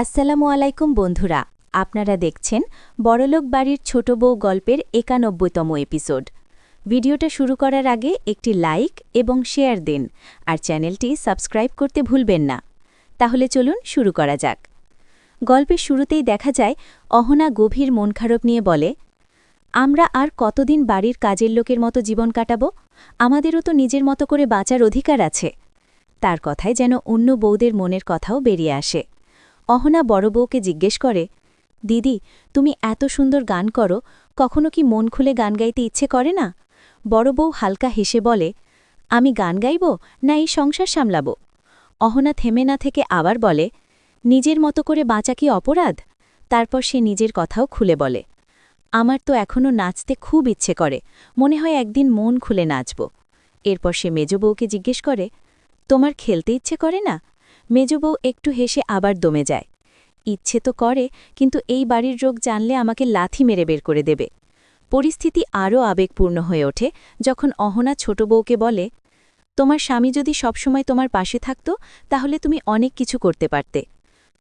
আসসালামু আলাইকুম বন্ধুরা, আপনারা দেখছেন বড়লোক বাড়ির ছোট বউ গল্পের ৯১তম এপিসোড। ভিডিওটা শুরু করার আগে একটি লাইক এবং শেয়ার দিন, আর চ্যানেলটি সাবস্ক্রাইব করতে ভুলবেন না। তাহলে চলুন শুরু করা যাক। গল্পের শুরুতেই দেখা যায় অহনা গভীর মন খারাপ নিয়ে বলে, আমরা আর কতদিন বাড়ির কাজের লোকের মতো জীবন কাটাব? আমাদেরও তো নিজের মতো করে বাঁচার অধিকার আছে। তার কথায় যেন অন্য বউদের মনের কথাও বেরিয়ে আসে। অহনা বড় বউকে জিজ্ঞেস করে, দিদি, তুমি এত সুন্দর গান করো, কখনো কি মন খুলে গান গাইতে ইচ্ছে করে না? বড় বউ হালকা হেসে বলে, আমি গান গাইব না এই সংসার সামলাব? অহনা থেমে না থেকে আবার বলে, নিজের মতো করে বাঁচা কি অপরাধ? তারপর সে নিজের কথাও খুলে বলে, আমার তো এখনও নাচতে খুব ইচ্ছে করে, মনে হয় একদিন মন খুলে নাচব। এরপর সে মেজ বউকে জিজ্ঞেস করে, তোমার খেলতে ইচ্ছে করে না? মেজ বউ একটু হেসে আবার দমে যায়। ইচ্ছে তো করে, কিন্তু এই বাড়ির রোগ জানলে আমাকে লাথি মেরে বের করে দেবে। পরিস্থিতি আরও আবেগপূর্ণ হয়ে ওঠে যখন অহনা ছোট বউকে বলে, তোমার স্বামী যদি সবসময় তোমার পাশে থাকত, তাহলে তুমি অনেক কিছু করতে পারতে।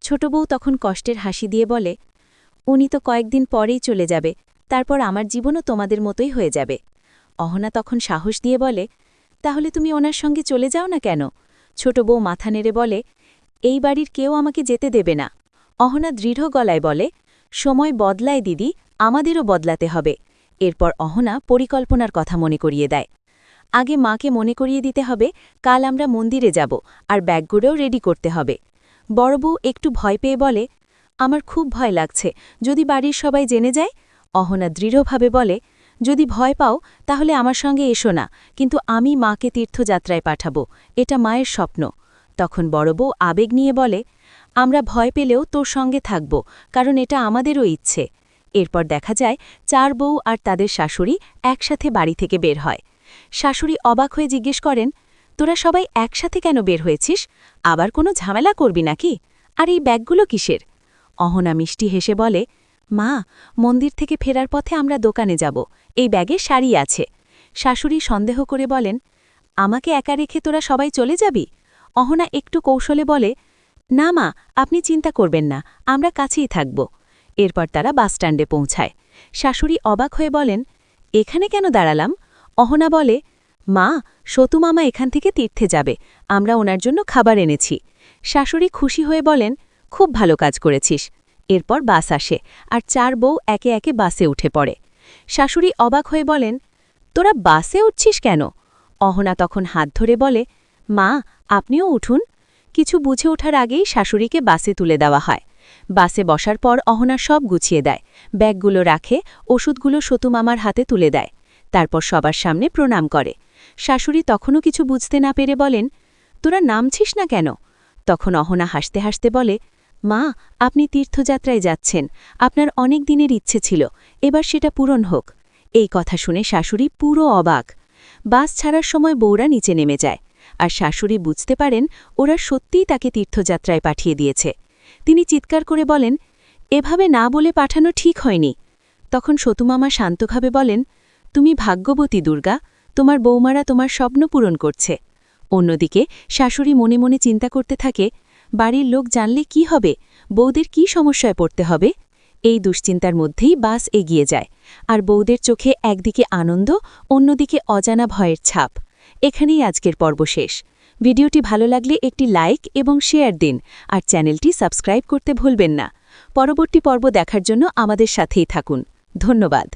ছোট বউ তখন কষ্টের হাসি দিয়ে বলে, উনি তো কয়েকদিন পরেই চলে যাবে, তারপর আমার জীবনও তোমাদের মতোই হয়ে যাবে। অহনা তখন সাহস দিয়ে বলে, তাহলে তুমি ওনার সঙ্গে চলে যাও না কেন? ছোট বউ মাথা নেড়ে বলে, এই বাড়ির কেউ আমাকে যেতে দেবে না। অহনা দৃঢ় গলায় বলে, সময় বদলায় দিদি, আমাদেরও বদলাতে হবে। এরপর অহনা পরিকল্পনার কথা মনে করিয়ে দেয়। আগে মাকে মনে করিয়ে দিতে হবে, কাল আমরা মন্দিরে যাব, আর ব্যাগগুলোও রেডি করতে হবে। বড় বউ একটু ভয় পেয়ে বলে, আমার খুব ভয় লাগছে, যদি বাড়ির সবাই জেনে যায়? অহনা দৃঢ়ভাবে বলে, যদি ভয় পাও তাহলে আমার সঙ্গে এসো না, কিন্তু আমি মাকে তীর্থযাত্রায় পাঠাবো, এটা মায়ের স্বপ্ন। তখন বড় বউ আবেগ নিয়ে বলে, আমরা ভয় পেলেও তোর সঙ্গে থাকব, কারণ এটা আমাদেরও ইচ্ছে। এরপর দেখা যায় ৪ বউ আর তাদের শাশুড়ি একসাথে বাড়ি থেকে বের হয়। শাশুড়ি অবাক হয়ে জিজ্ঞেস করেন, তোরা সবাই একসাথে কেন বের হয়েছিস? আবার কোনো ঝামেলা করবি নাকি? আর এই ব্যাগগুলো কিসের? অহনা মিষ্টি হেসে বলে, মা, মন্দির থেকে ফেরার পথে আমরা দোকানে যাব, এই ব্যাগে শাড়ি আছে। শাশুড়ি সন্দেহ করে বলেন, আমাকে একা রেখে তোরা সবাই চলে যাবি? অহনা একটু কৌশলে বলে, না মা, আপনি চিন্তা করবেন না, আমরা কাছেই থাকব। এরপর তারা বাসস্ট্যান্ডে পৌঁছায়। শাশুড়ি অবাক হয়ে বলেন, এখানে কেন দাঁড়ালাম? অহনা বলে, মা, সতু মামা এখান থেকে তীর্থে যাবে, আমরা ওনার জন্য খাবার এনেছি। শাশুড়ি খুশি হয়ে বলেন, খুব ভালো কাজ করেছিস। এরপর বাস আসে, আর ৪ বউ একে একে বাসে উঠে পড়ে। শাশুড়ি অবাক হয়ে বলেন, তোরা বাসে উঠছিস কেন? অহনা তখন হাত ধরে বলে, মা, আপনিও উঠুন। কিছু বুঝে ওঠার আগেই শাশুড়িকে বাসে তুলে দেওয়া হয়। বাসে বসার পর অহনা সব গুছিয়ে দেয়, ব্যাগগুলো রাখে, ওষুধগুলো সতু মামার হাতে তুলে দেয়। তারপর সবার সামনে প্রণাম করে। শাশুড়ি তখনও কিছু বুঝতে না পেরে বলেন, তোরা নামছিস না কেন? তখন অহনা হাসতে হাসতে বলে, মা, আপনি তীর্থযাত্রায় যাচ্ছেন, আপনার অনেক দিনের ইচ্ছে ছিল, এবার সেটা পূরণ হোক। এই কথা শুনে শাশুড়ি পুরো অবাক। বাস ছাড়ার সময় বউরা নিচে নেমে যায়, আর শাশুড়ি বুঝতে পারেন ওরা সত্যিই তাকে তীর্থযাত্রায় পাঠিয়ে দিয়েছে। তিনি চিৎকার করে বলেন, এভাবে না বলে পাঠানো ঠিক হয়নি। তখন সতুমামা শান্তভাবে বলেন, তুমি ভাগ্যবতী দুর্গা, তোমার বৌমারা তোমার স্বপ্ন পূরণ করছে। অন্যদিকে শাশুড়ি মনে মনে চিন্তা করতে থাকে, বাড়ির লোক জানলে কি হবে, বউদের কি সমস্যায় পড়তে হবে? এই দুশ্চিন্তার মধ্যেই বাস এগিয়ে যায়, আর বউদের চোখে একদিকে আনন্দ, অন্যদিকে অজানা ভয়ের ছাপ। এখানেই আজকের পর্ব শেষ। ভিডিওটি ভালো লাগলে একটি লাইক এবং শেয়ার দিন, আর চ্যানেলটি সাবস্ক্রাইব করতে ভুলবেন না। পরবর্তী পর্ব দেখার জন্য আমাদের সাথেই থাকুন। ধন্যবাদ।